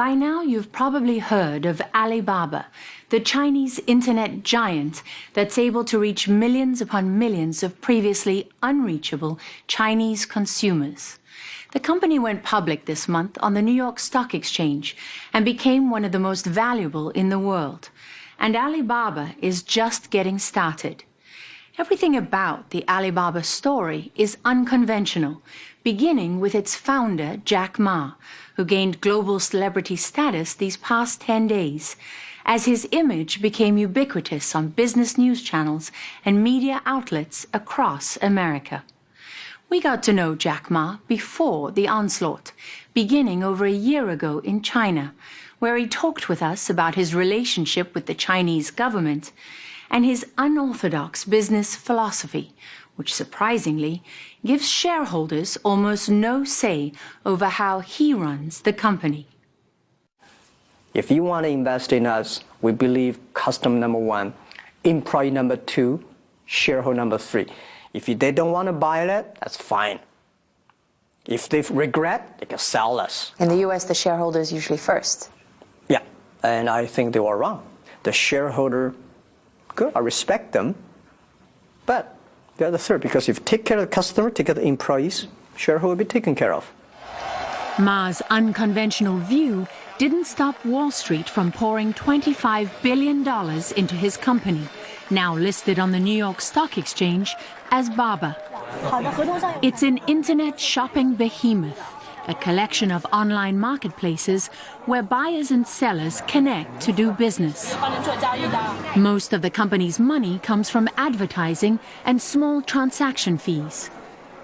By now, you've probably heard of Alibaba, the Chinese internet giant that's able to reach millions upon millions of previously unreachable Chinese consumers. The company went public this month on the New York Stock Exchange and became one of the most valuable in the world. And Alibaba is just getting started. Everything about the Alibaba story is unconventional, beginning with its founder, Jack Ma, who gained global celebrity status these past 10 days, as his image became ubiquitous on business news channels and media outlets across America. We got to know Jack Ma before the onslaught, beginning over a year ago in China, where he talked with us about his relationship with the Chinese government and his unorthodox business philosophy, which surprisingly gives shareholders almost no say over how he runs the company. If you want to invest in us, we believe customer number one, employee number two, shareholder number three. If they don't want to buy it, that's fine. If they regret, they can sell us. In the U.S., the shareholder is usually first. Yeah, and I think they were wrong. The shareholder, good, I respect them, but they're the third, because if you take care of the customer, take care of the employees, shareholder will be taken care of. Ma's unconventional view didn't stop Wall Street from pouring $25 billion into his company, now listed on the New York Stock Exchange as Baba. It's an internet shopping behemoth, a collection of online marketplaces where buyers and sellers connect to do business. Most of the company's money comes from advertising and small transaction fees.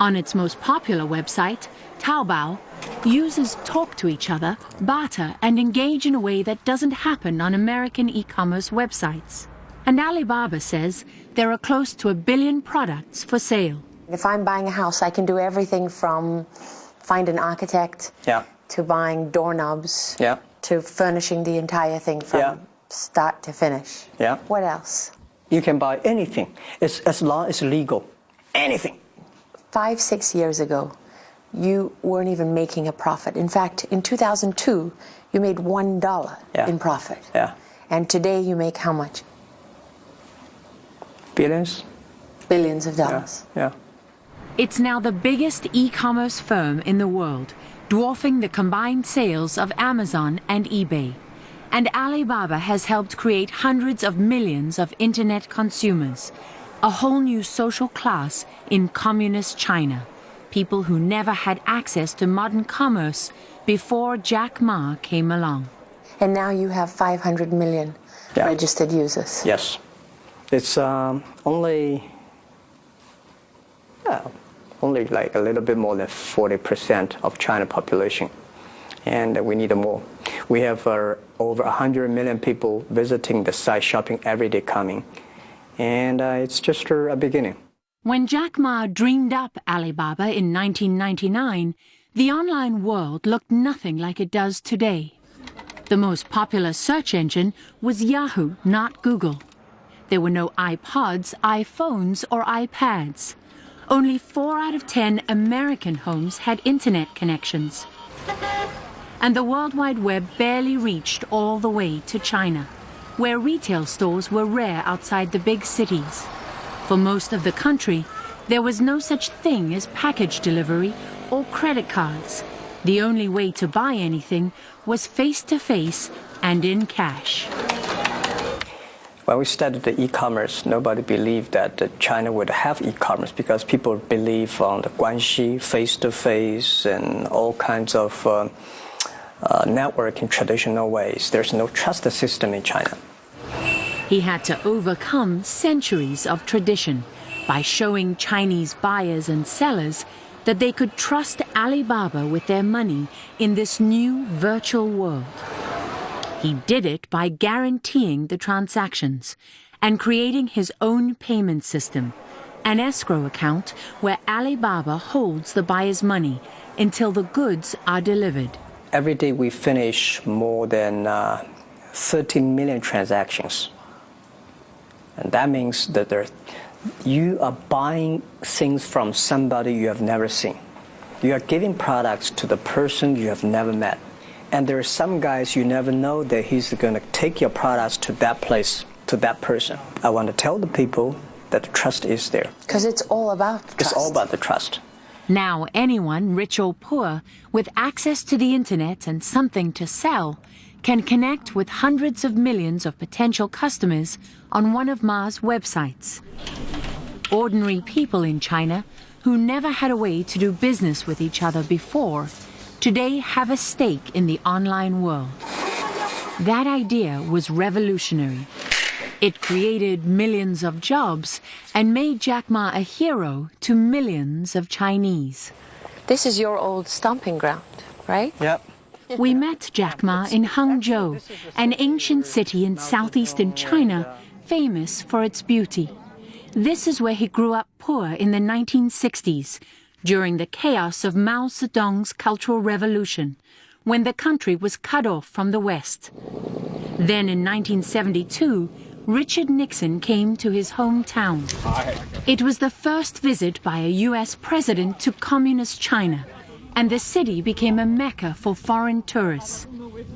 On its most popular website, Taobao, users talk to each other, barter, and engage in a way that doesn't happen on American e-commerce websites. And Alibaba says there are close to 1 billion products for sale. If I'm buying a house, I can do everything from find an architect to buying doorknobs to furnishing the entire thing from start to finish. What else? You can buy anything, as long as legal. Anything. 5-6 years ago, you weren't even making a profit. In fact, in 2002, you made $1 in profit. And today you make how much? Billions. Billions of dollars. It's now the biggest e-commerce firm in the world, dwarfing the combined sales of Amazon and eBay. And Alibaba has helped create hundreds of millions of internet consumers, a whole new social class in communist China, people who never had access to modern commerce before Jack Ma came along. And now you have 500 million registered users. Yes. It's only like a little bit more than 40% of China population, and we need more. We have over 100 million people visiting the site, shopping every day coming, and it's just a beginning. When Jack Ma dreamed up Alibaba in 1999, the online world looked nothing like it does today. The most popular search engine was Yahoo, not Google. There were no iPods, iPhones, or iPads. Only 4 out of 10 American homes had internet connections. And the World Wide Web barely reached all the way to China, where retail stores were rare outside the big cities. For most of the country, there was no such thing as package delivery or credit cards. The only way to buy anything was face-to-face and in cash. When we started the e-commerce, nobody believed that China would have e-commerce, because people believe on the guanxi, face-to-face, and all kinds of networking traditional ways. There's no trust system in China. He had to overcome centuries of tradition by showing Chinese buyers and sellers that they could trust Alibaba with their money in this new virtual world. He did it by guaranteeing the transactions and creating his own payment system, an escrow account where Alibaba holds the buyer's money until the goods are delivered. Every day we finish more than 30 million transactions. And that means that you are buying things from somebody you have never seen. You are giving products to the person you have never met. And there are some guys you never know that he's going to take your products to that place, to that person. I want to tell the people that the trust is there. Because it's all about trust. It's all about the trust. Now anyone, rich or poor, with access to the internet and something to sell, can connect with hundreds of millions of potential customers on one of Ma's websites. Ordinary people in China who never had a way to do business with each other before today have a stake in the online world. That idea was revolutionary. It created millions of jobs and made Jack Ma a hero to millions of Chinese. This is your old stomping ground, right? Yep. We met Jack Ma in Hangzhou, an ancient city in southeastern China, famous for its beauty. This is where he grew up poor in the 1960s, during the chaos of Mao Zedong's Cultural Revolution, when the country was cut off from the West. Then in 1972, Richard Nixon came to his hometown. It was the first visit by a U.S. president to communist China, and the city became a mecca for foreign tourists.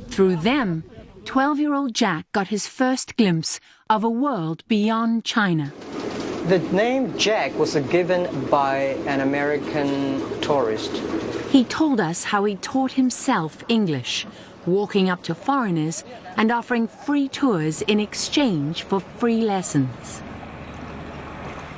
Through them, 12-year-old Jack got his first glimpse of a world beyond China. The name Jack was given by an American tourist. He told us how he taught himself English, walking up to foreigners and offering free tours in exchange for free lessons.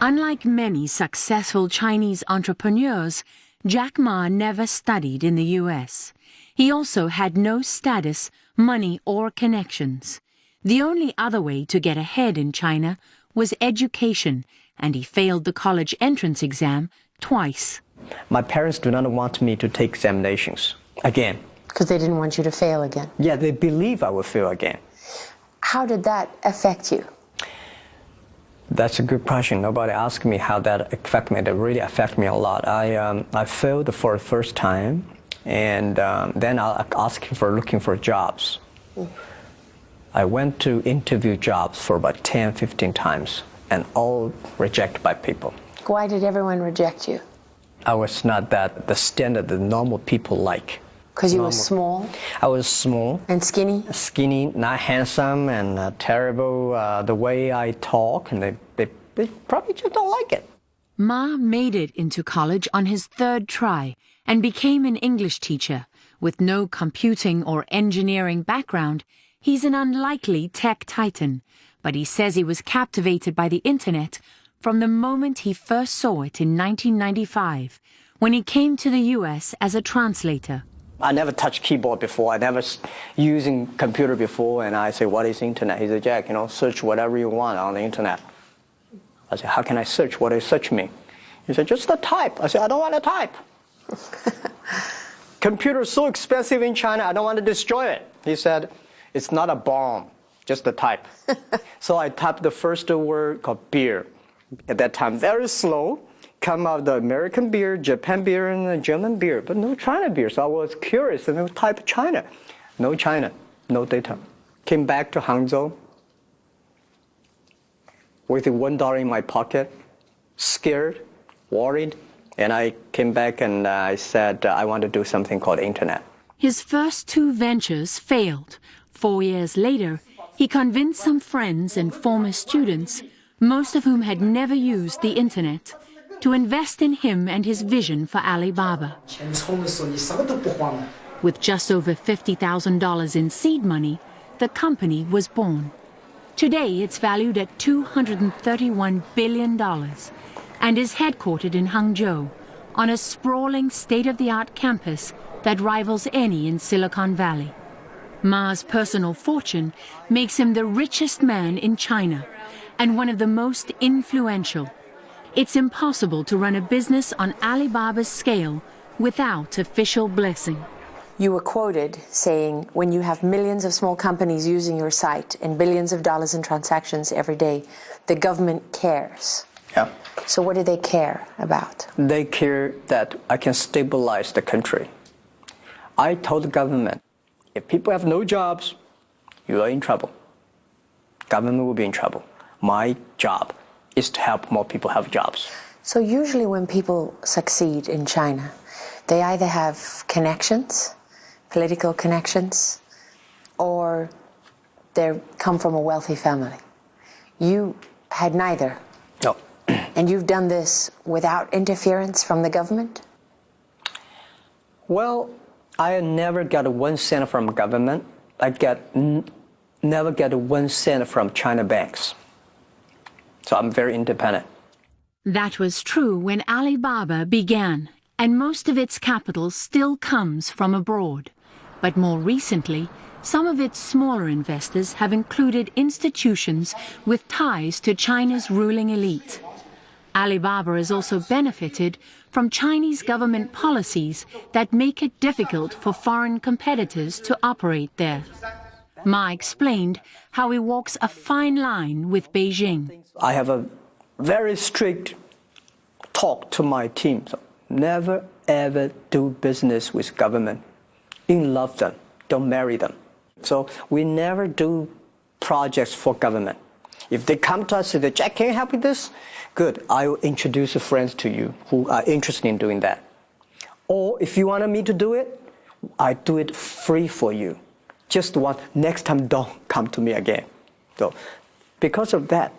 Unlike many successful Chinese entrepreneurs, Jack Ma never studied in the U.S. He also had no status, money, or connections. The only other way to get ahead in China was education, and he failed the college entrance exam twice. My parents do not want me to take examinations again. Because they didn't want you to fail again? Yeah, they believe I will fail again. How did that affect you? That's a good question. Nobody asked me how that affected me. That really affected me a lot. I failed for the first time, and then I asked for looking for jobs. I went to interview jobs for about 10, 15 times, and all rejected by people. Why did everyone reject you? I was not the standard that normal people like. Because you were small? I was small. And skinny? Skinny, not handsome, and terrible the way I talk, and they probably just don't like it. Ma made it into college on his third try and became an English teacher. With no computing or engineering background, he's an unlikely tech titan, but he says he was captivated by the internet from the moment he first saw it in 1995, when he came to the U.S. as a translator. I never touched keyboard before. I never using computer before, and I say, what is internet? He said, Jack, search whatever you want on the internet. I said, how can I search? What does search mean? He said, just the type. I said, I don't want to type. Computer is so expensive in China, I don't want to destroy it. He said, it's not a bomb, just the type. So I typed the first word called beer. At that time, very slow. Come out the American beer, Japan beer, and the German beer, but no China beer. So I was curious and I typed China. No China, no data. Came back to Hangzhou with $1 in my pocket, scared, worried, and I came back and I said, I want to do something called internet. His first two ventures failed. 4 years later, he convinced some friends and former students, most of whom had never used the internet, to invest in him and his vision for Alibaba. With just over $50,000 in seed money, the company was born. Today, it's valued at $231 billion and is headquartered in Hangzhou on a sprawling state-of-the-art campus that rivals any in Silicon Valley. Ma's personal fortune makes him the richest man in China and one of the most influential. It's impossible to run a business on Alibaba's scale without official blessing. You were quoted saying, when you have millions of small companies using your site and billions of dollars in transactions every day, the government cares. Yeah. So what do they care about? They care that I can stabilize the country. I told the government, if people have no jobs, you are in trouble. Government will be in trouble. My job is to help more people have jobs. So usually when people succeed in China, they either have connections, political connections, or they come from a wealthy family. You had neither. No. And you've done this without interference from the government? Well, I never got 1 cent from government. I never get 1 cent from China banks. So I'm very independent. That was true when Alibaba began, and most of its capital still comes from abroad. But more recently, some of its smaller investors have included institutions with ties to China's ruling elite. Alibaba has also benefited from Chinese government policies that make it difficult for foreign competitors to operate there. Ma explained how he walks a fine line with Beijing. I have a very strict talk to my team. So never ever do business with government. Love them, don't marry them. So we never do projects for government. If they come to us and say, Jack, can you help with this? Good, I will introduce friends to you who are interested in doing that. Or if you wanted me to do it, I do it free for you. Just one, next time don't come to me again. So because of that,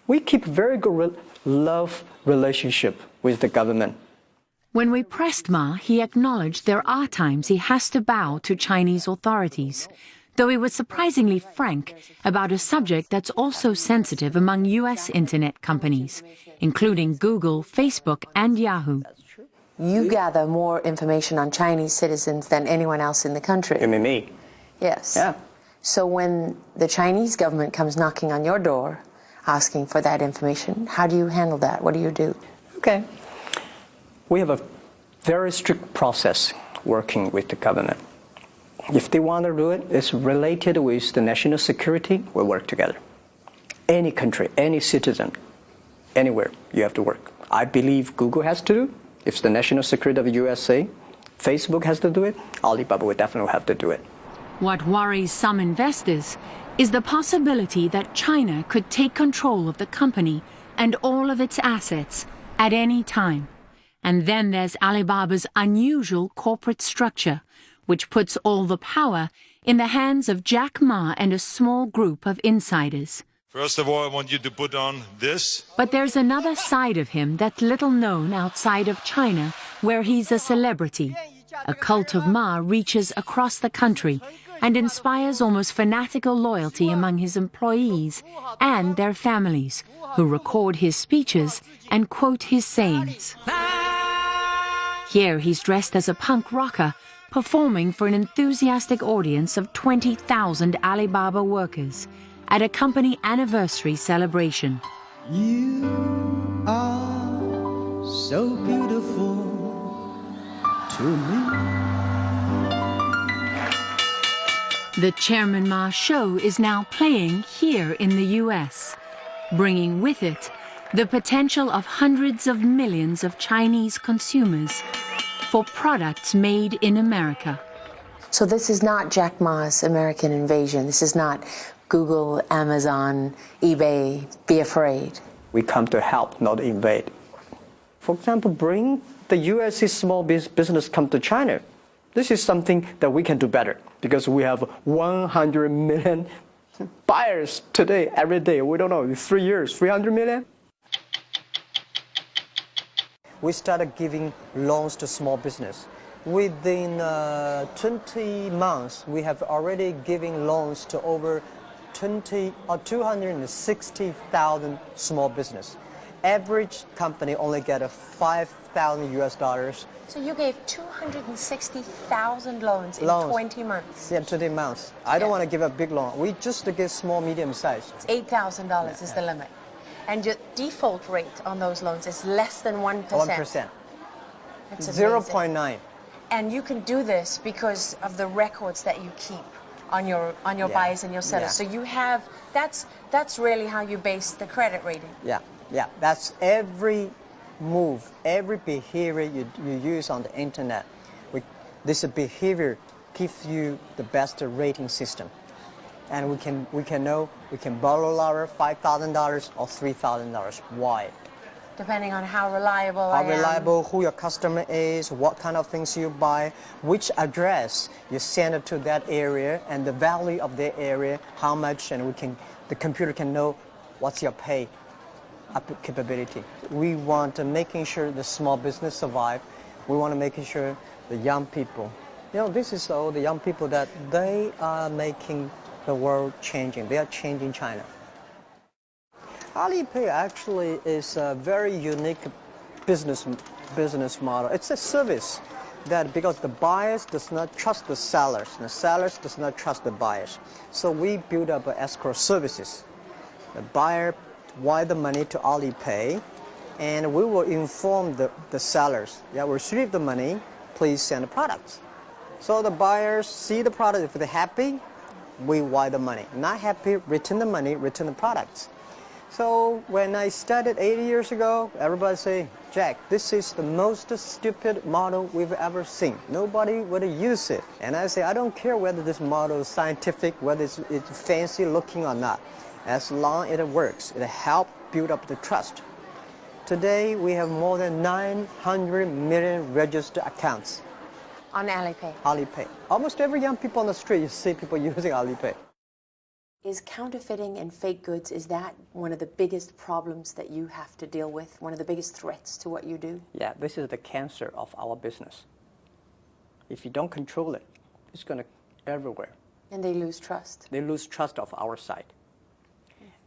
we keep very good love relationship with the government. When we pressed Ma, he acknowledged there are times he has to bow to Chinese authorities, though he was surprisingly frank about a subject that's also sensitive among U.S. internet companies, including Google, Facebook, and Yahoo. You gather more information on Chinese citizens than anyone else in the country. You mean me? Yes. Yeah. So when the Chinese government comes knocking on your door, asking for that information, how do you handle that? What do you do? Okay. We have a very strict process working with the government. If they want to do it, it's related with the national security, we work together. Any country, any citizen, anywhere, you have to work. I believe Google has to do. If it's the national security of the USA, Facebook has to do it, Alibaba will definitely have to do it. What worries some investors is the possibility that China could take control of the company and all of its assets at any time. And then there's Alibaba's unusual corporate structure, which puts all the power in the hands of Jack Ma and a small group of insiders. First of all, I want you to put on this. But there's another side of him that's little known outside of China, where he's a celebrity. A cult of Ma reaches across the country and inspires almost fanatical loyalty among his employees and their families, who record his speeches and quote his sayings. Here he's dressed as a punk rocker, performing for an enthusiastic audience of 20,000 Alibaba workers at a company anniversary celebration. You are so beautiful to me. The Chairman Ma show is now playing here in the US, bringing with it the potential of hundreds of millions of Chinese consumers for products made in America. So this is not Jack Ma's American invasion. This is not Google, Amazon, eBay, be afraid. We come to help, not invade. For example, bring the US small business come to China. This is something that we can do better because we have 100 million buyers today, every day. We don't know, 3 years, 300 million. We started giving loans to small business. Within 20 months, we have already given loans to over 260,000 small business. Average company only get a $5,000 US. So you gave 260,000 loans in 20 months? Yeah, 20 months. I don't want to give a big loan. We just give small, medium size. $8,000 is the limit. And your default rate on those loans is less than 1%. 1%. That's 0.9. And you can do this because of the records that you keep on your buyers and your sellers. So you have, that's really how you base the credit rating. Yeah. That's every move, every behavior you use on the internet. This behavior gives you the best rating system. And we can know, we can borrow our $5,000 or $3,000. Why? Depending on how reliable How reliable, who your customer is, what kind of things you buy, which address you send it to that area, and the value of the area, how much, and the computer can know what's your pay capability. We want to making sure the small business survive. We want to making sure the young people, this is all the young people that they are making the world changing. They are changing China. Alipay actually is a very unique business model. It's a service that because the buyers does not trust the sellers, and the sellers does not trust the buyers. So we build up escrow services. The buyer wire the money to Alipay, and we will inform the sellers, we received the money, please send the products. So the buyers see the product, if they're happy, we wire the money. Not happy, return the money, return the products. So when I started 80 years ago, everybody say, Jack, this is the most stupid model we've ever seen. Nobody would use it. And I say, I don't care whether this model is scientific, whether it's fancy looking or not. As long as it works, it helps build up the trust. Today, we have more than 900 million registered accounts. On Alipay? Alipay. Almost every young people on the street, you see people using Alipay. Is counterfeiting and fake goods, is that one of the biggest problems that you have to deal with? One of the biggest threats to what you do? Yeah, this is the cancer of our business. If you don't control it, it's going to everywhere. And they lose trust. They lose trust of our side.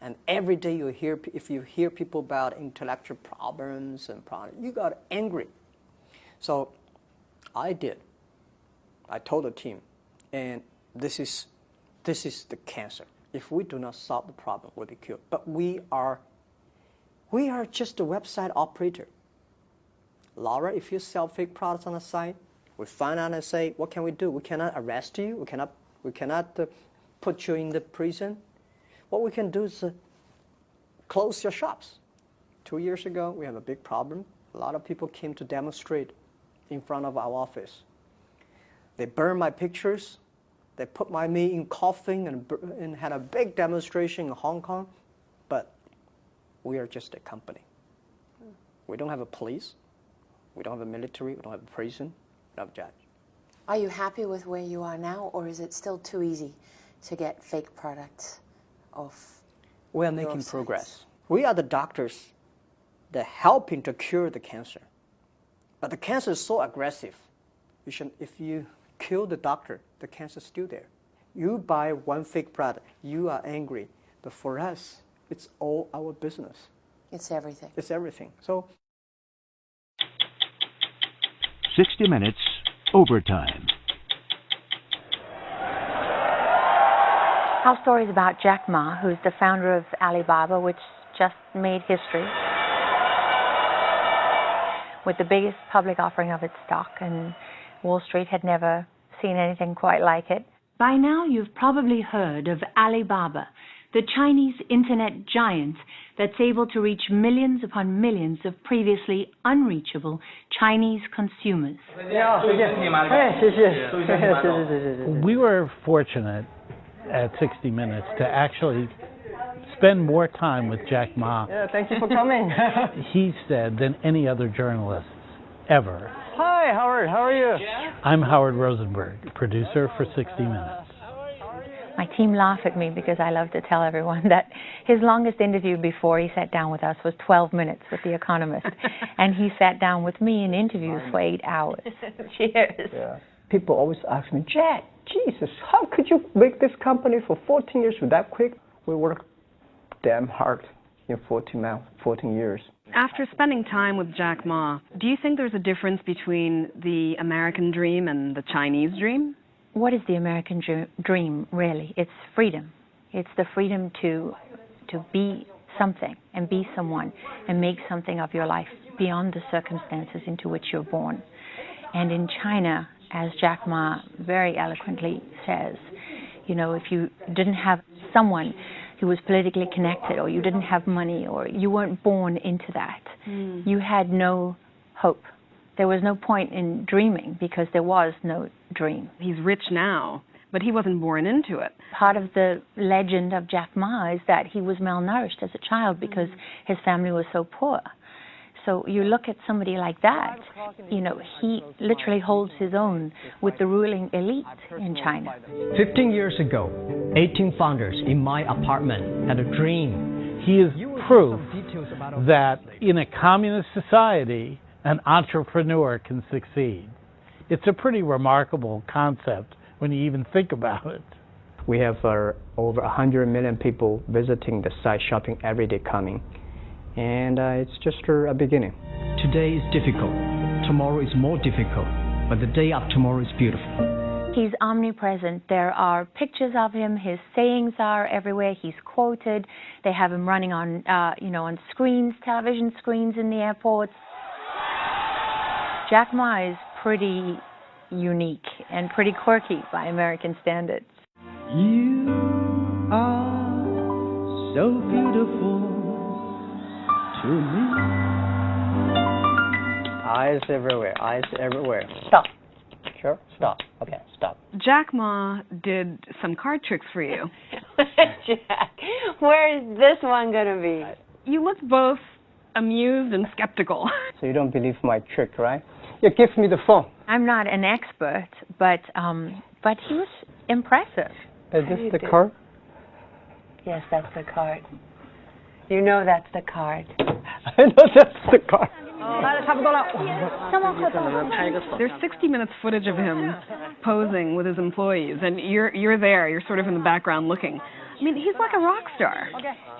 And every day if you hear people about intellectual problems and problems, you got angry. So I told the team, and this is the cancer. If we do not solve the problem, we'll be killed. But we are just a website operator. Laura, if you sell fake products on the site, we find out and say, what can we do? We cannot arrest you. We cannot put you in the prison. What we can do is close your shops. 2 years ago, we have a big problem. A lot of people came to demonstrate in front of our office. They burned my pictures. They put me in coffin and had a big demonstration in Hong Kong. But we are just a company. We don't have a police. We don't have a military. We don't have a prison. We don't have a judge. Are you happy with where you are now, or is it still too easy to get fake products off? We are making progress. We are the doctors that are helping to cure the cancer. But the cancer is so aggressive. If you kill the doctor, the cancer is still there. You buy one fake product, you are angry. But for us, it's all our business. It's everything. It's everything. So 60 Minutes Overtime. Our story is about Jack Ma, who's the founder of Alibaba, which just made history with the biggest public offering of its stock, and Wall Street had never seen anything quite like it. By now, you've probably heard of Alibaba, the Chinese internet giant that's able to reach millions upon millions of previously unreachable Chinese consumers. We were fortunate at 60 Minutes to actually spend more time with Jack Ma. Yeah, thank you for coming. He said than any other journalists ever. Hi, Howard. How are you? I'm Howard Rosenberg, producer for 60 Minutes. My team laugh at me because I love to tell everyone that his longest interview before he sat down with us was 12 minutes with The Economist. And he sat down with me in interviews for 8 hours. Cheers. Yeah. People always ask me, Jack, Jesus, how could you make this company for 14 years that quick? We worked damn hard in 14 years. After spending time with Jack Ma, do you think there's a difference between the American dream and the Chinese dream? What is the American dream, really? It's freedom. It's the freedom to be something and be someone and make something of your life beyond the circumstances into which you're born. And in China, as Jack Ma very eloquently says, you know, if you didn't have someone who was politically connected, or you didn't have money, or you weren't born into that, you had no hope. There was no point in dreaming because there was no dream. He's rich now, but he wasn't born into it. Part of the legend of Jack Ma is that he was malnourished as a child because his family was so poor. So you look at somebody like that, you know, he literally holds his own with the ruling elite in China. 15 years ago, 18 founders in my apartment had a dream. He is proof that in a communist society, an entrepreneur can succeed. It's a pretty remarkable concept when you even think about it. We have over 100 million people visiting the site, shopping every day coming. And it's just a beginning. Today is difficult. Tomorrow is more difficult. But the day after tomorrow is beautiful. He's omnipresent. There are pictures of him. His sayings are everywhere. He's quoted. They have him running on, on screens, television screens in the airports. Jack Ma is pretty unique and pretty quirky by American standards. You are so beautiful to me. Eyes everywhere, eyes everywhere. Stop. Sure, stop. Okay, stop. Jack Ma did some card tricks for you. Jack, where is this one going to be? You looked both amused and skeptical. So you don't believe my trick, right? Yeah, give me the phone. I'm not an expert, but he was impressive. Is this the card? Yes, that's the card. You know that's the card. I know that's the card. There's 60 minutes footage of him posing with his employees, and you're there. You're sort of in the background looking. I mean, he's like a rock star.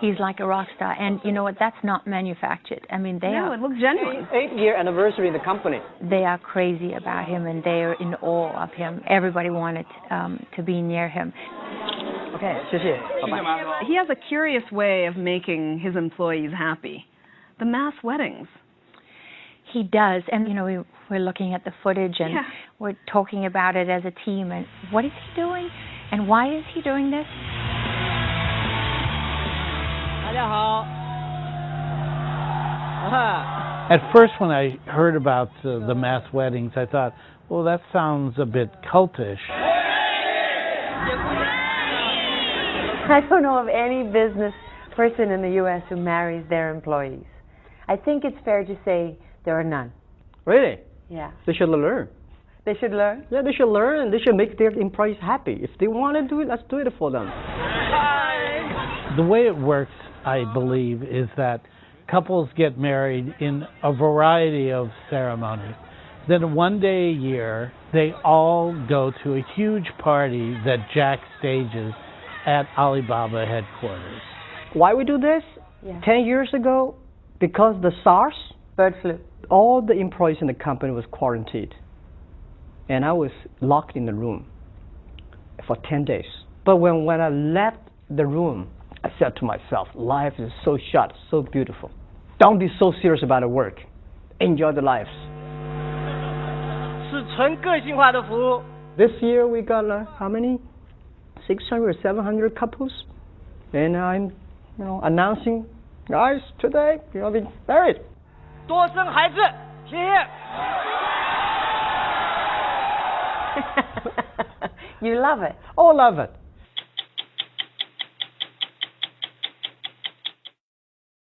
He's like a rock star, and you know what? That's not manufactured. I mean, No, it looks genuine. 8-year anniversary in the company. They are crazy about him, and they are in awe of him. Everybody wanted to be near him. Okay, 谢谢. Bye-bye. He has a curious way of making his employees happy. The mass weddings. He does, and we're looking at the footage, and we're talking about it as a team, and what is he doing, and why is he doing this? At first, when I heard about the mass weddings, I thought, well, that sounds a bit cultish. I don't know of any business person in the U.S. who marries their employees. I think it's fair to say there are none. Really? Yeah. They should learn. They should learn? Yeah, they should learn, and they should make their employees happy. If they want to do it, let's do it for them. The way it works, I believe, is that couples get married in a variety of ceremonies. Then one day a year, they all go to a huge party that Jack stages at Alibaba headquarters. Why we do this? Yeah. 10 years ago, because the SARS, bird flu, all the employees in the company was quarantined. And I was locked in the room for 10 days. But when I left the room, I said to myself, life is so short, so beautiful. Don't be so serious about the work. Enjoy the lives. 是纯个性化的服务. This year we got how many? 600 or 700 couples. And I'm announcing, guys, today you'll be married. 多生孩子，谢谢. You love it. Oh, love it.